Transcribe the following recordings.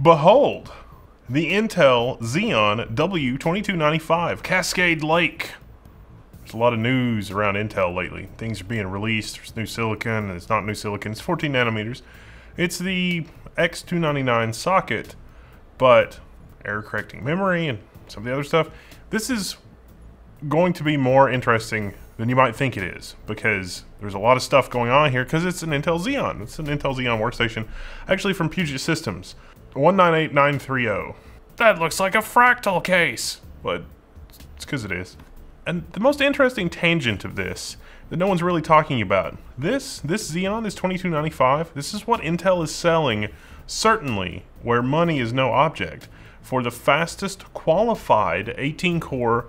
Behold, the Intel Xeon W-2295 Cascade Lake. There's a lot of news around Intel lately. Things are being released. There's new silicon, and it's not new silicon. It's 14 nanometers. It's the X299 socket, but error correcting memory and some of the other stuff. This is going to be more interesting than you might think it is, because there's a lot of stuff going on here because it's an Intel Xeon. It's an Intel Xeon workstation, actually from Puget Systems. 198930. That looks like a fractal case, but it's because it is. And the most interesting tangent of this that no one's really talking about, this Xeon, this 2295, this is what Intel is selling, certainly where money is no object, for the fastest qualified 18-core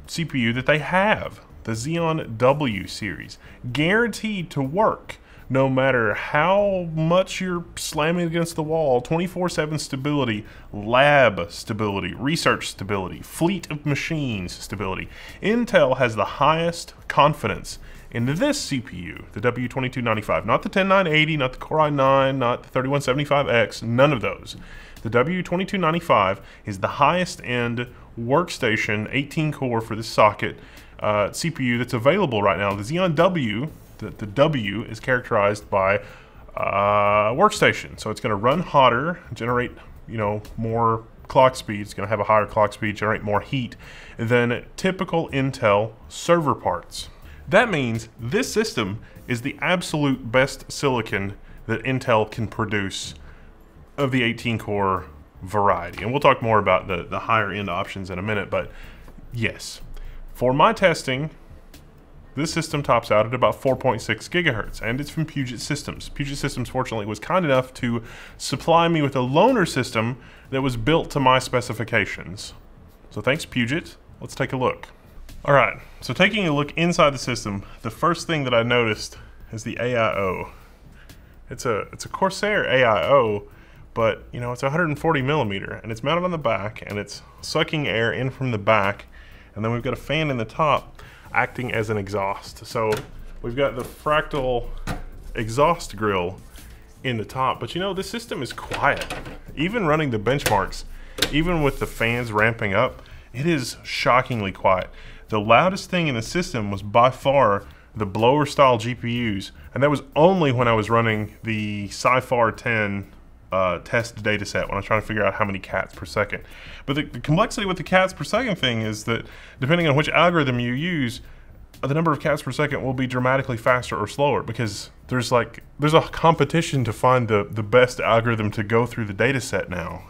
CPU that they have, the Xeon W series, guaranteed to work no matter how much you're slamming against the wall. 24/7 stability, lab stability, research stability, fleet of machines stability. Intel has the highest confidence in this CPU, the W2295, not the 10980, not the Core i9, not the 3175X, none of those. The W2295 is the highest end workstation 18-core for this socket CPU that's available right now. The Xeon W, the W is characterized by workstation, so it's going to run hotter, generate more clock speed. It's going to have a higher clock speed, generate more heat than typical Intel server parts. That means this system is the absolute best silicon that Intel can produce of the 18-core variety. And we'll talk more about the higher end options in a minute, but yes. For my testing, this system tops out at about 4.6 gigahertz, and it's from Puget Systems. Puget Systems, fortunately, was kind enough to supply me with a loaner system that was built to my specifications. So thanks, Puget. Let's take a look. All right, so taking a look inside the system, the first thing that I noticed is the AIO. It's a Corsair AIO, but it's 140 millimeter, and it's mounted on the back, and it's sucking air in from the back, and then we've got a fan in the top acting as an exhaust. So we've got the fractal exhaust grill in the top, but this system is quiet. Even running the benchmarks, even with the fans ramping up, it is shockingly quiet. The loudest thing in the system was by far the blower style GPUs, and that was only when I was running the Sci-Far 10 test data set, when I was trying to figure out how many cats per second. But the complexity with the cats per second thing is that depending on which algorithm you use, the number of cats per second will be dramatically faster or slower, because there's a competition to find the best algorithm to go through the data set now.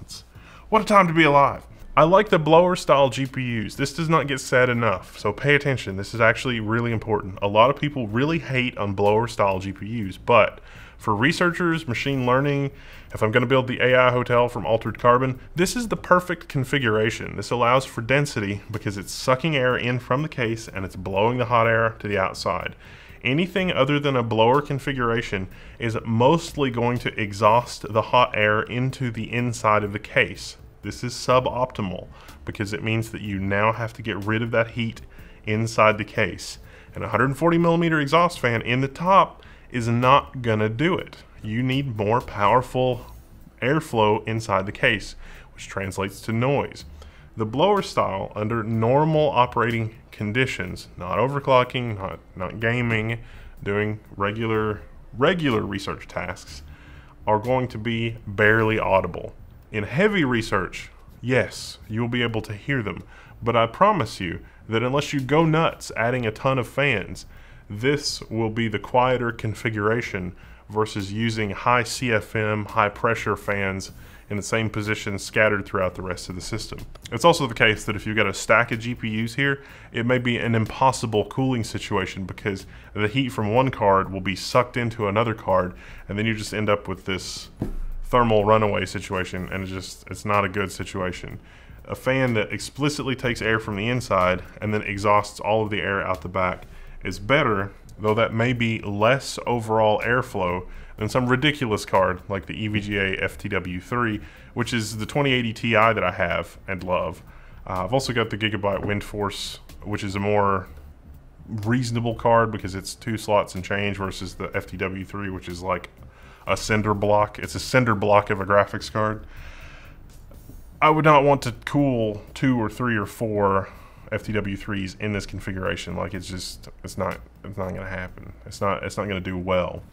What a time to be alive. I like the blower style GPUs. This does not get said enough, so pay attention. This is actually really important. A lot of people really hate on blower style GPUs, but for researchers, machine learning, if I'm going to build the AI hotel from Altered Carbon, this is the perfect configuration. This allows for density because it's sucking air in from the case and it's blowing the hot air to the outside. Anything other than a blower configuration is mostly going to exhaust the hot air into the inside of the case. This is suboptimal because it means that you now have to get rid of that heat inside the case. And a 140 millimeter exhaust fan in the top is not gonna do it. You need more powerful airflow inside the case, which translates to noise. The blower style, under normal operating conditions, not overclocking, not gaming, doing regular research tasks, are going to be barely audible. In heavy research, yes, you'll be able to hear them, but I promise you that unless you go nuts adding a ton of fans, this will be the quieter configuration versus using high CFM, high pressure fans in the same position scattered throughout the rest of the system. It's also the case that if you've got a stack of GPUs here, it may be an impossible cooling situation because the heat from one card will be sucked into another card, and then you just end up with this thermal runaway situation, and it's not a good situation. A fan that explicitly takes air from the inside and then exhausts all of the air out the back is better, though that may be less overall airflow than some ridiculous card like the EVGA FTW3, which is the 2080 Ti that I have and love. I've also got the Gigabyte Windforce, which is a more reasonable card because it's 2 slots and change versus the FTW3, which is like a cinder block. It's a cinder block of a graphics card. I would not want to cool 2 or 3 or 4 FTW3s in this configuration. Like, it's not going to happen. It's not going to do well.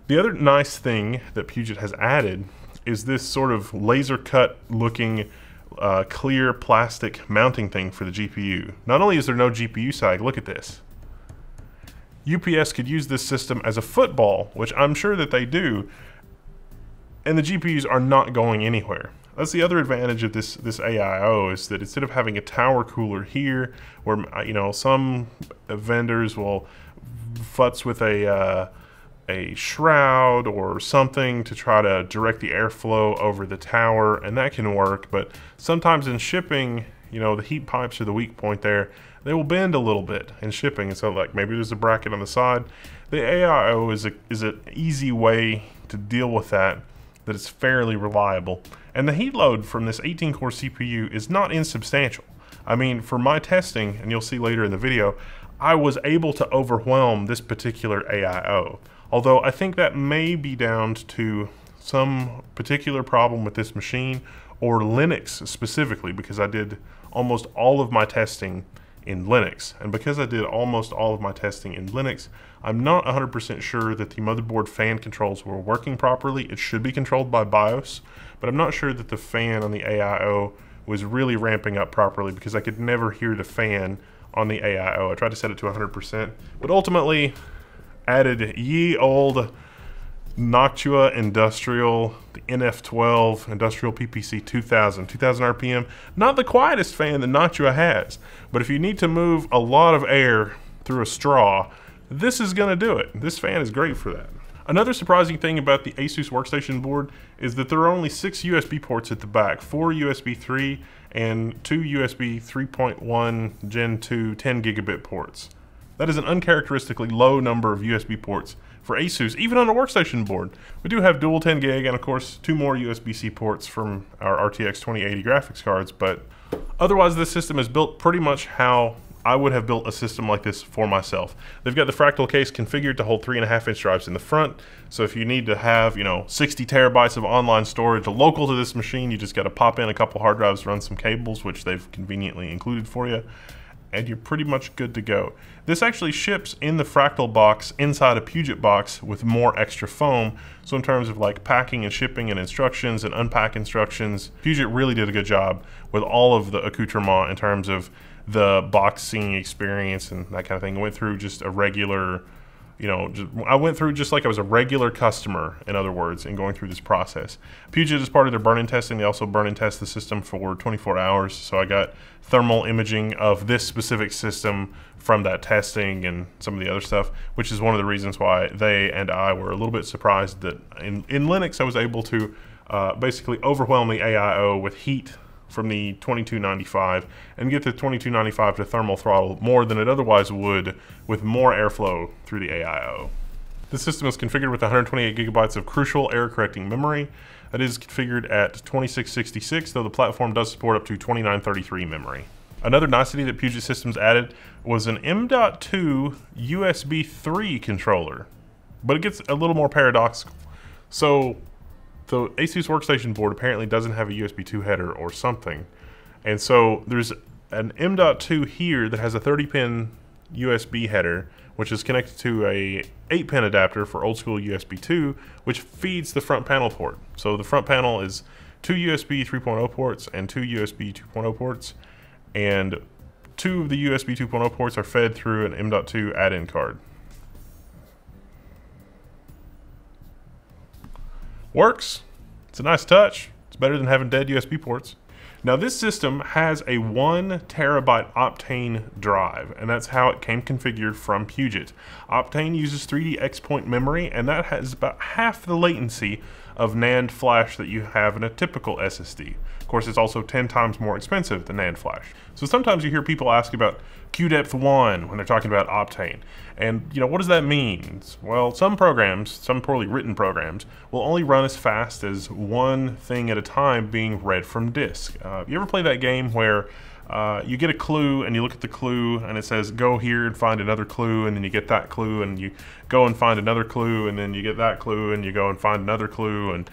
The other nice thing that Puget has added is this sort of laser cut looking clear plastic mounting thing for the GPU. Not only is there no GPU sag, look at this. UPS could use this system as a football, which I'm sure that they do, and the GPUs are not going anywhere. That's the other advantage of this AIO, is that instead of having a tower cooler here, where some vendors will futz with a shroud or something to try to direct the airflow over the tower, and that can work, but sometimes in shipping, the heat pipes are the weak point there. They will bend a little bit in shipping, and so like maybe there's a bracket on the side. The AIO is an easy way to deal with that it's fairly reliable. And the heat load from this 18-core CPU is not insubstantial. I mean, for my testing, and you'll see later in the video, I was able to overwhelm this particular AIO. Although I think that may be down to some particular problem with this machine, or Linux specifically, because I did almost all of my testing in Linux. And because I did almost all of my testing in Linux, I'm not 100% sure that the motherboard fan controls were working properly. It should be controlled by BIOS, but I'm not sure that the fan on the AIO was really ramping up properly, because I could never hear the fan on the AIO. I tried to set it to 100%, but ultimately added ye old Noctua Industrial, the NF12 Industrial PPC 2000 RPM. Not the quietest fan that Noctua has, but if you need to move a lot of air through a straw, this is going to do it. This fan is great for that. Another surprising thing about the Asus workstation board is that there are only 6 USB ports at the back, 4 USB 3 and 2 USB 3.1 Gen 2 10 gigabit ports. That is an uncharacteristically low number of USB ports for Asus, even on a workstation board. We do have dual 10 gig and of course 2 more USB-C ports from our RTX 2080 graphics cards, but otherwise this system is built pretty much how I would have built a system like this for myself. They've got the fractal case configured to hold 3.5-inch drives in the front, so if you need to have 60 terabytes of online storage local to this machine, you just got to pop in a couple hard drives, run some cables, which they've conveniently included for you, and you're pretty much good to go. This actually ships in the Fractal box inside a Puget box with more extra foam, so in terms of like packing and shipping and instructions and unpack instructions, Puget really did a good job with all of the accoutrement in terms of the boxing experience and that kind of thing. I went through just a regular, I went through just like I was a regular customer, in other words, in going through this process. Puget, as part of their burn-in testing, they also burn-in test the system for 24 hours, so I got thermal imaging of this specific system from that testing and some of the other stuff, which is one of the reasons why they and I were a little bit surprised that in Linux I was able to basically overwhelm the AIO with heat from the 2295 and get the 2295 to thermal throttle more than it otherwise would with more airflow through the AIO. The system is configured with 128 gigabytes of crucial error correcting memory. That is configured at 2666, though the platform does support up to 2933 memory. Another nicety that Puget Systems added was an M.2 USB 3 controller, but it gets a little more paradoxical. So the Asus workstation board apparently doesn't have a USB 2 header or something, and so there's an M.2 here that has a 30-pin USB header, which is connected to a 8-pin adapter for old school USB 2, which feeds the front panel port. So the front panel is 2 USB 3.0 ports and 2 USB 2.0 ports, and 2 of the USB 2.0 ports are fed through an M.2 add-in card. Works. It's a nice touch. It's better than having dead USB ports. Now this system has a 1 terabyte Octane drive, and that's how it came configured from Puget. Octane uses 3D X-point memory, and that has about half the latency of NAND flash that you have in a typical SSD. Of course, it's also 10 times more expensive than NAND flash. So sometimes you hear people ask about QDepth 1 when they're talking about Octane. And what does that mean? Well, some programs, some poorly written programs, will only run as fast as one thing at a time being read from disk. You ever play that game where you get a clue and you look at the clue and it says go here and find another clue, and then you get that clue and you go and find another clue, and then you get that clue and you go and find another clue, and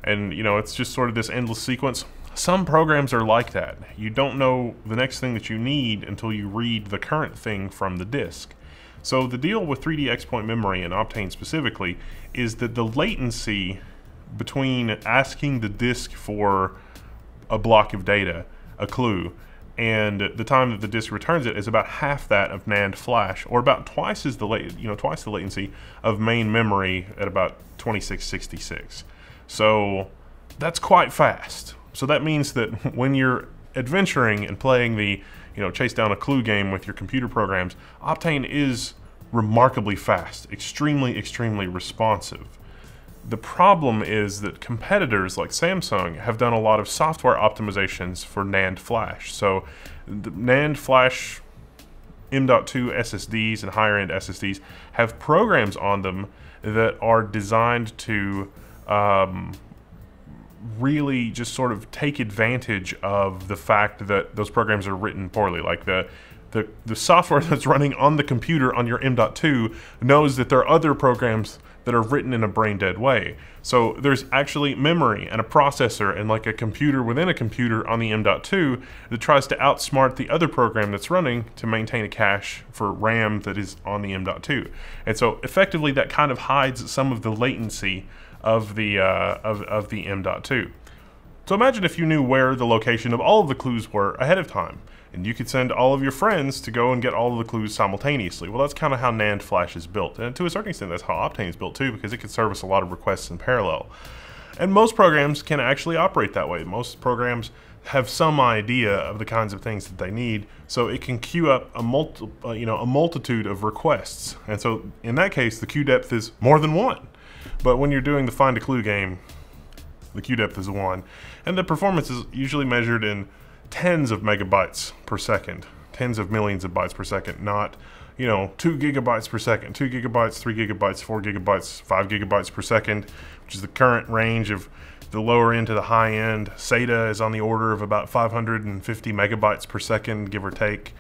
it's just sort of this endless sequence? Some programs are like that. You don't know the next thing that you need until you read the current thing from the disk. So the deal with 3D X-Point memory and Octane specifically is that the latency between asking the disk for a block of data, a clue, and the time that the disk returns it is about half that of NAND flash, or about twice the latency of main memory at about 2666. So that's quite fast. So that means that when you're adventuring and playing the chase down a clue game with your computer programs, Octane is remarkably fast, extremely responsive. The problem is that competitors like Samsung have done a lot of software optimizations for NAND flash. So the NAND flash M.2 SSDs and higher end SSDs have programs on them that are designed to really just sort of take advantage of the fact that those programs are written poorly. Like the software that's running on the computer on your M.2 knows that there are other programs that are written in a brain-dead way. So there's actually memory and a processor and like a computer within a computer on the M.2 that tries to outsmart the other program that's running to maintain a cache for RAM that is on the M.2. And so effectively that kind of hides some of the latency of the M.2. So imagine if you knew where the location of all of the clues were ahead of time, and you could send all of your friends to go and get all of the clues simultaneously. Well, that's kind of how NAND flash is built, and to a certain extent that's how Octane is built too, because it can service a lot of requests in parallel. And most programs can actually operate that way. Most programs have some idea of the kinds of things that they need, so it can queue up a multitude of requests. And so in that case, the queue depth is more than one. But when you're doing the find a clue game, the queue depth is 1, and the performance is usually measured in tens of megabytes per second, tens of millions of bytes per second, not 2 gigabytes per second, 2 gigabytes, 3 gigabytes, 4 gigabytes, 5 gigabytes per second, which is the current range of the lower end to the high end. SATA is on the order of about 550 megabytes per second, give or take.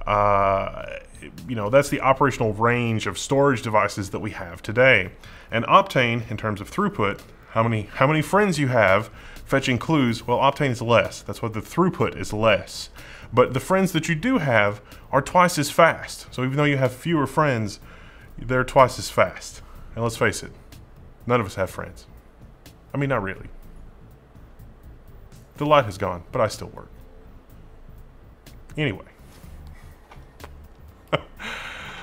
That's the operational range of storage devices that we have today. And Octane, in terms of throughput, how many friends you have fetching clues, well, Octane is less. That's what the throughput is less. But the friends that you do have are twice as fast. So even though you have fewer friends, they're twice as fast. And let's face it, none of us have friends. I mean, not really. The light has gone, but I still work. Anyway.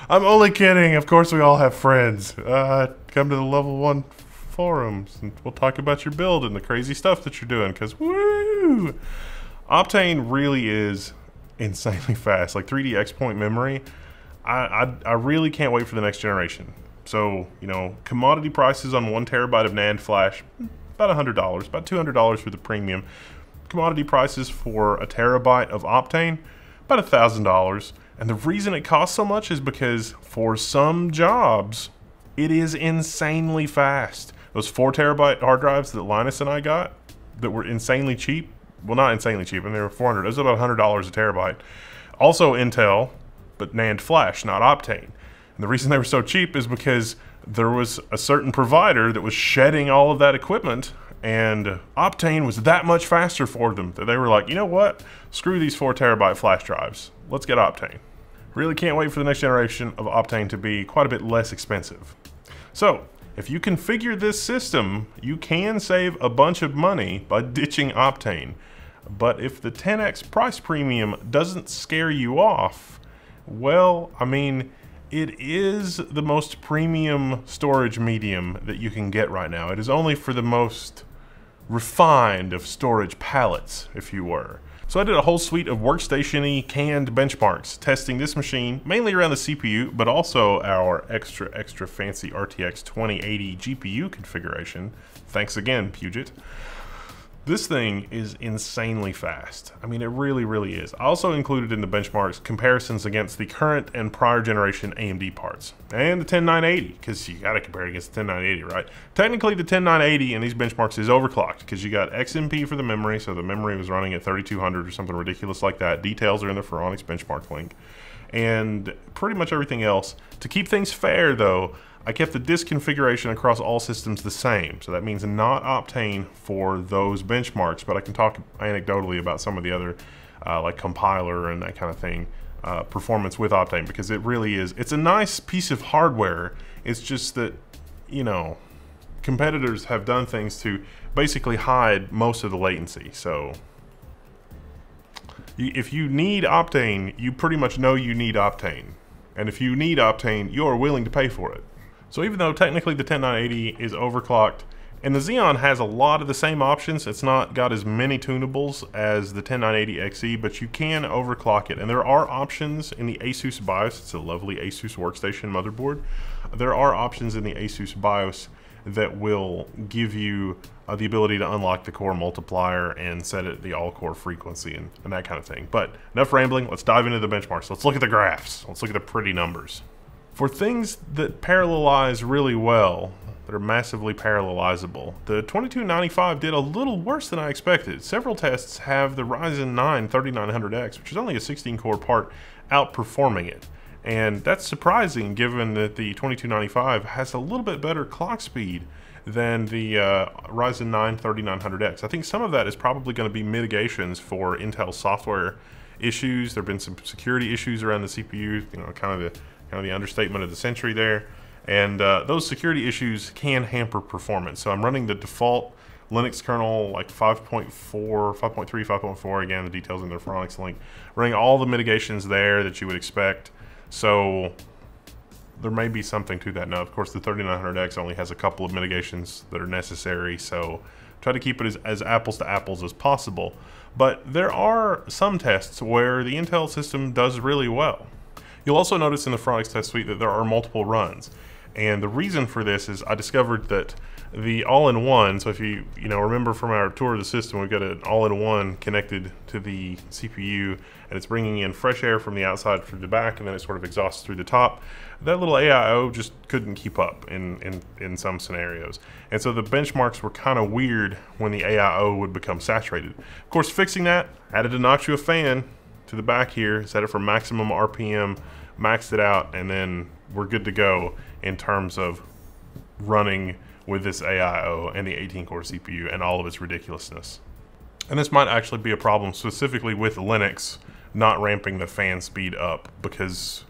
I'm only kidding. Of course we all have friends. Come to the level 1 forums and we'll talk about your build and the crazy stuff that you're doing, because woo! Octane really is insanely fast. Like 3D X-Point memory, I really can't wait for the next generation. So, commodity prices on 1 terabyte of NAND flash, about $100, about $200 for the premium. Commodity prices for a terabyte of Octane, about $1,000. And the reason it costs so much is because for some jobs, it is insanely fast. Those 4 terabyte hard drives that Linus and I got that were insanely cheap, well, not insanely cheap, and they were $400. It was about $100 a terabyte. Also Intel, but NAND flash, not Octane. And the reason they were so cheap is because there was a certain provider that was shedding all of that equipment, and Octane was that much faster for them that they were like, you know what? Screw these 4 terabyte flash drives. Let's get Octane. Really can't wait for the next generation of Octane to be quite a bit less expensive. So, if you configure this system, you can save a bunch of money by ditching Octane. But if the 10x price premium doesn't scare you off, well, I mean, it is the most premium storage medium that you can get right now. It is only for the most refined of storage palettes, if you were. So I did a whole suite of workstation-y canned benchmarks testing this machine, mainly around the CPU, but also our extra fancy RTX 2080 GPU configuration. Thanks again, Puget. This thing is insanely fast. I mean, it really is. I also included in the benchmarks comparisons against the current and prior generation AMD parts. And the 10980, because you gotta compare it against the 10980, right? Technically, the 10980 in these benchmarks is overclocked, because you got XMP for the memory, so the memory was running at 3200 or something ridiculous like that. Details are in the Phoronix benchmark link. And pretty much everything else. To keep things fair, though, I kept the disk configuration across all systems the same, so that means not Octane for those benchmarks, but I can talk anecdotally about some of the other like compiler and that kind of thing, performance with Octane, because it really is, it's a nice piece of hardware. It's just that, you know, competitors have done things to basically hide most of the latency. So if you need Octane, you pretty much know you need Octane. And if you need Octane, you are willing to pay for it. So even though technically the 10980 is overclocked, and the Xeon has a lot of the same options, it's not got as many tunables as the 10980 XE, but you can overclock it. And there are options in the ASUS BIOS. It's a lovely ASUS workstation motherboard. There are options in the ASUS BIOS that will give you the ability to unlock the core multiplier and set it the all-core frequency and that kind of thing. But enough rambling, let's dive into the benchmarks. Let's look at the graphs. Let's look at the pretty numbers. For things that parallelize really well, that are massively parallelizable, the 2295 did a little worse than I expected. Several tests have the Ryzen 9 3900X, which is only a 16-core part, outperforming it. And that's surprising given that the 2295 has a little bit better clock speed than the Ryzen 9 3900X. I think some of that is probably going to be mitigations for Intel software issues. There have been some security issues around the CPU, you know, kind of the understatement of the century there. And those security issues can hamper performance. So I'm running the default Linux kernel, like 5.4, 5.3, 5.4, again, the details in the Phoronix link. Running all the mitigations there that you would expect. So there may be something to that. Now, of course, the 3900X only has a couple of mitigations that are necessary, so try to keep it as apples to apples as possible. But there are some tests where the Intel system does really well. You'll also notice in the Phoronix test suite that there are multiple runs. And the reason for this is I discovered that the all-in-one, so if you remember from our tour of the system, we've got an all-in-one connected to the CPU, and it's bringing in fresh air from the outside through the back, and then it sort of exhausts through the top. That little AIO just couldn't keep up in some scenarios. And so the benchmarks were kind of weird when the AIO would become saturated. Of course, fixing that, added a notch of a fan to the back here, set it for maximum RPM, maxed it out, and then we're good to go in terms of running with this AIO and the 18-core CPU and all of its ridiculousness. And this might actually be a problem specifically with Linux not ramping the fan speed up because,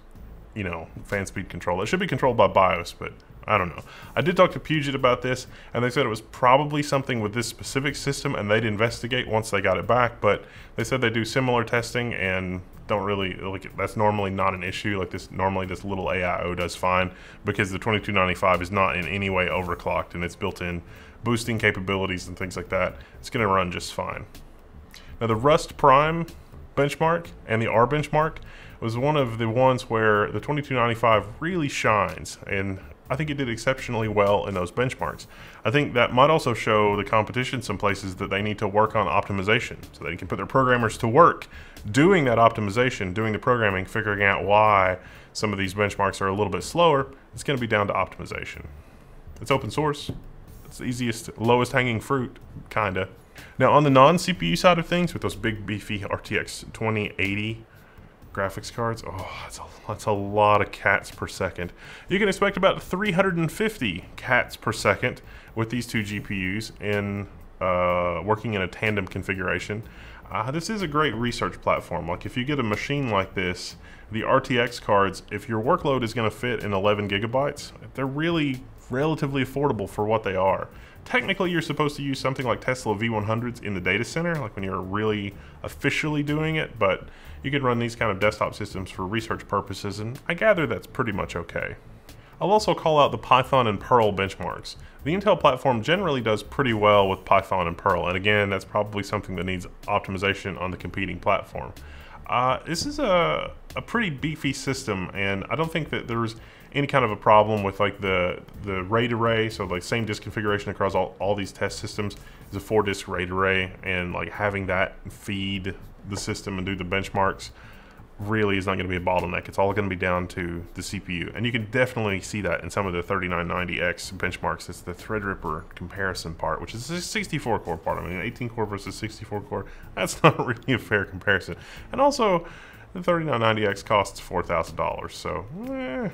you know, fan speed control. It should be controlled by BIOS, but I don't know. I did talk to Puget about this, and they said it was probably something with this specific system, and they'd investigate once they got it back, but they said they do similar testing and don't really, like, that's normally not an issue. Like this, normally this little AIO does fine because the 2295 is not in any way overclocked and it's built in boosting capabilities and things like that. It's gonna run just fine. Now the Rust Prime benchmark and the R benchmark was one of the ones where the 2295 really shines, and I think it did exceptionally well in those benchmarks. I think that might also show the competition some places that they need to work on optimization so they can put their programmers to work doing that optimization, doing the programming, figuring out why some of these benchmarks are a little bit slower. It's going to be down to optimization. It's open source. It's the easiest, lowest hanging fruit, kinda. Now on the non-CPU side of things, with those big beefy RTX 2080 graphics cards, oh, that's a lot of cats per second. You can expect about 350 cats per second with these two GPUs in working in a tandem configuration. This is a great research platform. Like if you get a machine like this, the RTX cards, if your workload is going to fit in 11 gigabytes, they're really relatively affordable for what they are. Technically, you're supposed to use something like Tesla V100s in the data center, like when you're really officially doing it, but you could run these kind of desktop systems for research purposes, and I gather that's pretty much okay. I'll also call out the Python and Perl benchmarks. The Intel platform generally does pretty well with Python and Perl, and again, that's probably something that needs optimization on the competing platform. This is a pretty beefy system, and I don't think that there's any kind of a problem with like the RAID array, so like same disk configuration across all these test systems is a 4-disk RAID array, and like having that feed the system and do the benchmarks really is not going to be a bottleneck. It's all going to be down to the CPU, and you can definitely see that in some of the 3990X benchmarks. It's the Threadripper comparison part, which is a 64-core part. I mean, 18-core versus 64-core, that's not really a fair comparison. And also, the 3990X costs $4,000, so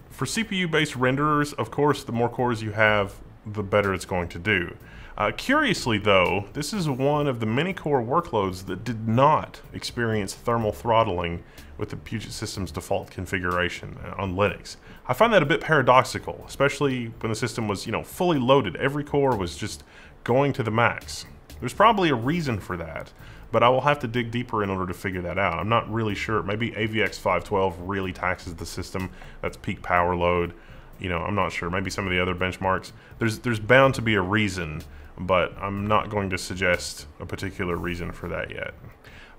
For CPU-based renderers, of course, the more cores you have, the better it's going to do. Curiously though, this is one of the many core workloads that did not experience thermal throttling with the Puget system's default configuration on Linux. I find that a bit paradoxical, especially when the system was, fully loaded. Every core was just going to the max. There's probably a reason for that, but I will have to dig deeper in order to figure that out. I'm not really sure. Maybe AVX 512 really taxes the system. That's peak power load. I'm not sure. Maybe some of the other benchmarks. There's bound to be a reason, but I'm not going to suggest a particular reason for that yet.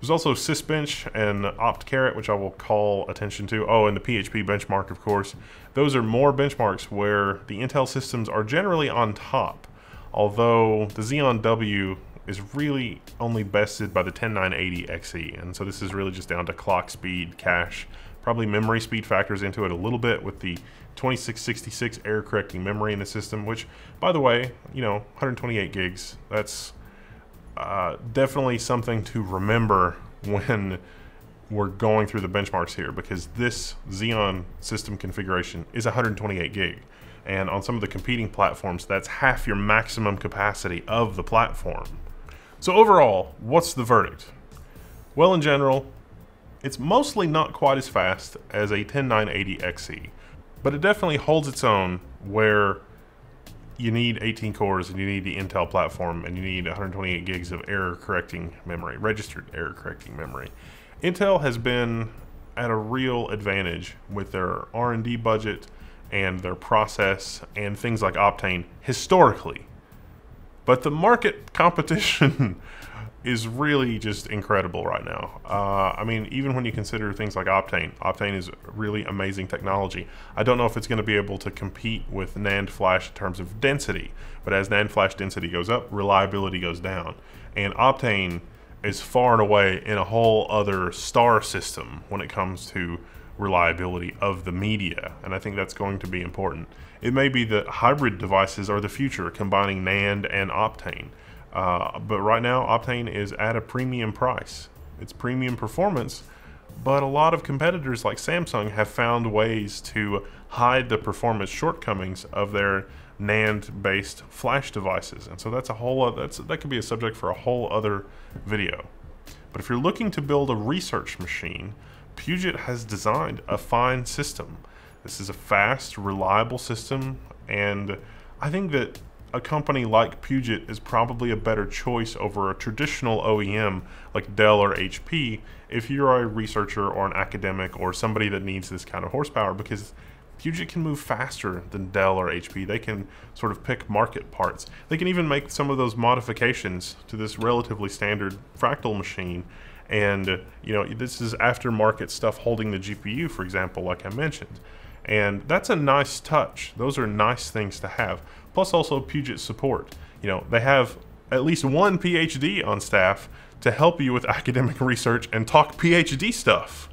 There's also Sysbench and OptCaret, which I will call attention to. Oh, and the PHP benchmark, of course. Those are more benchmarks where the Intel systems are generally on top, although the Xeon W is really only bested by the 10980XE, and so this is really just down to clock speed, cache, probably memory speed factors into it a little bit with the 2666 error correcting memory in the system, which, by the way, 128 gigs, that's definitely something to remember when we're going through the benchmarks here, because this Xeon system configuration is 128 gig. And on some of the competing platforms, that's half your maximum capacity of the platform. So overall, what's the verdict? Well, in general, it's mostly not quite as fast as a 10980XE, but it definitely holds its own where you need 18 cores and you need the Intel platform and you need 128 gigs of error correcting memory, registered error correcting memory. Intel has been at a real advantage with their R&D budget and their process and things like Octane historically. But the market competition is really just incredible right now. I mean, even when you consider things like Octane, Octane is really amazing technology. I don't know if it's going to be able to compete with NAND flash in terms of density, but as NAND flash density goes up, reliability goes down. And Octane is far and away in a whole other star system when it comes to reliability of the media, and I think that's going to be important. It may be that hybrid devices are the future, combining NAND and Octane. But right now, Octane is at a premium price. It's premium performance, but a lot of competitors like Samsung have found ways to hide the performance shortcomings of their NAND-based flash devices. And so that's a whole that could be a subject for a whole other video. But if you're looking to build a research machine, Puget has designed a fine system. This is a fast, reliable system, and I think that a company like Puget is probably a better choice over a traditional OEM like Dell or HP if you're a researcher or an academic or somebody that needs this kind of horsepower, because Puget can move faster than Dell or HP. They can sort of pick market parts. They can even make some of those modifications to this relatively standard fractal machine. And this is aftermarket stuff holding the GPU, for example, like I mentioned. And that's a nice touch. Those are nice things to have. Plus also Puget support. They have at least one PhD on staff to help you with academic research and talk PhD stuff.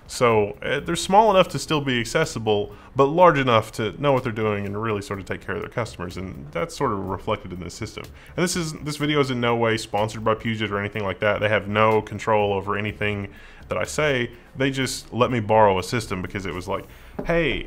So they're small enough to still be accessible, but large enough to know what they're doing and really sort of take care of their customers, and that's sort of reflected in this system. And this video is in no way sponsored by Puget or anything like that. They have no control over anything that I say. They just let me borrow a system because it was like, hey,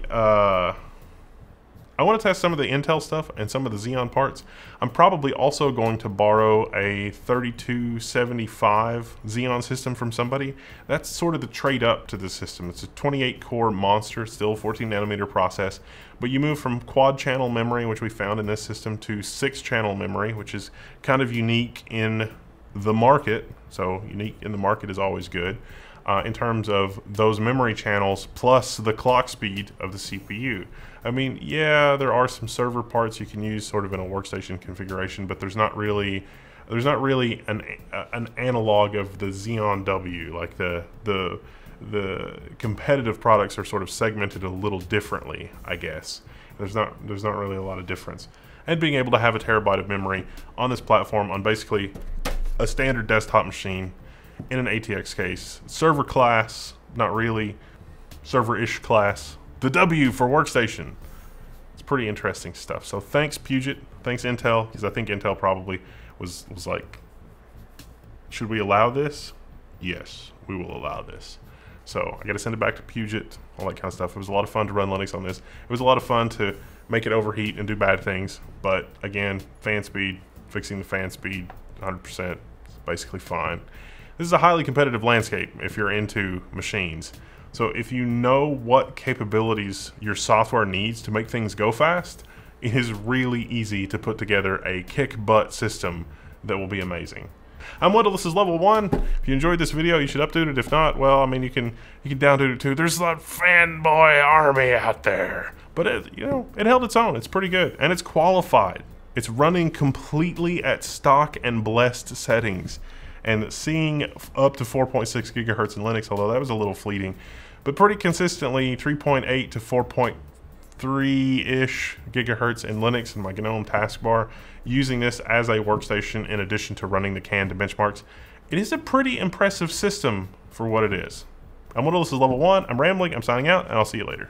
I want to test some of the Intel stuff and some of the Xeon parts. I'm probably also going to borrow a 3275 Xeon system from somebody. That's sort of the trade up to this system. It's a 28 core monster, still 14 nanometer process, but you move from quad channel memory, which we found in this system, to 6 channel memory, which is kind of unique in the market. So unique in the market is always good. In terms of those memory channels plus the clock speed of the CPU. I mean, yeah, there are some server parts you can use sort of in a workstation configuration, but there's not really an analog of the Xeon W. Like the competitive products are sort of segmented a little differently, I guess. There's not really a lot of difference. And being able to have a terabyte of memory on this platform on basically a standard desktop machine in an ATX case, server class, not really, server-ish class, the W for workstation. It's pretty interesting stuff. So thanks Puget, thanks Intel, because I think Intel probably was like, should we allow this? Yes, we will allow this. So I got to send it back to Puget, all that kind of stuff. It was a lot of fun to run Linux on this. It was a lot of fun to make it overheat and do bad things. But again, fan speed, fixing the fan speed 100% is basically fine. This is a highly competitive landscape if you're into machines. So if you know what capabilities your software needs to make things go fast, it is really easy to put together a kick-butt system that will be amazing. I'm Wendell, this is Level 1. If you enjoyed this video, you should update it. If not, well, I mean, you can download it too. There's a fanboy army out there. But it, you know, it held its own. It's pretty good. And it's qualified. It's running completely at stock and blessed settings. And seeing up to 4.6 gigahertz in Linux, although that was a little fleeting, but pretty consistently 3.8 to 4.3-ish gigahertz in Linux in my GNOME taskbar, using this as a workstation in addition to running the canned benchmarks. It is a pretty impressive system for what it is. I'm Wendell, this is Level 1. I'm rambling, I'm signing out, and I'll see you later.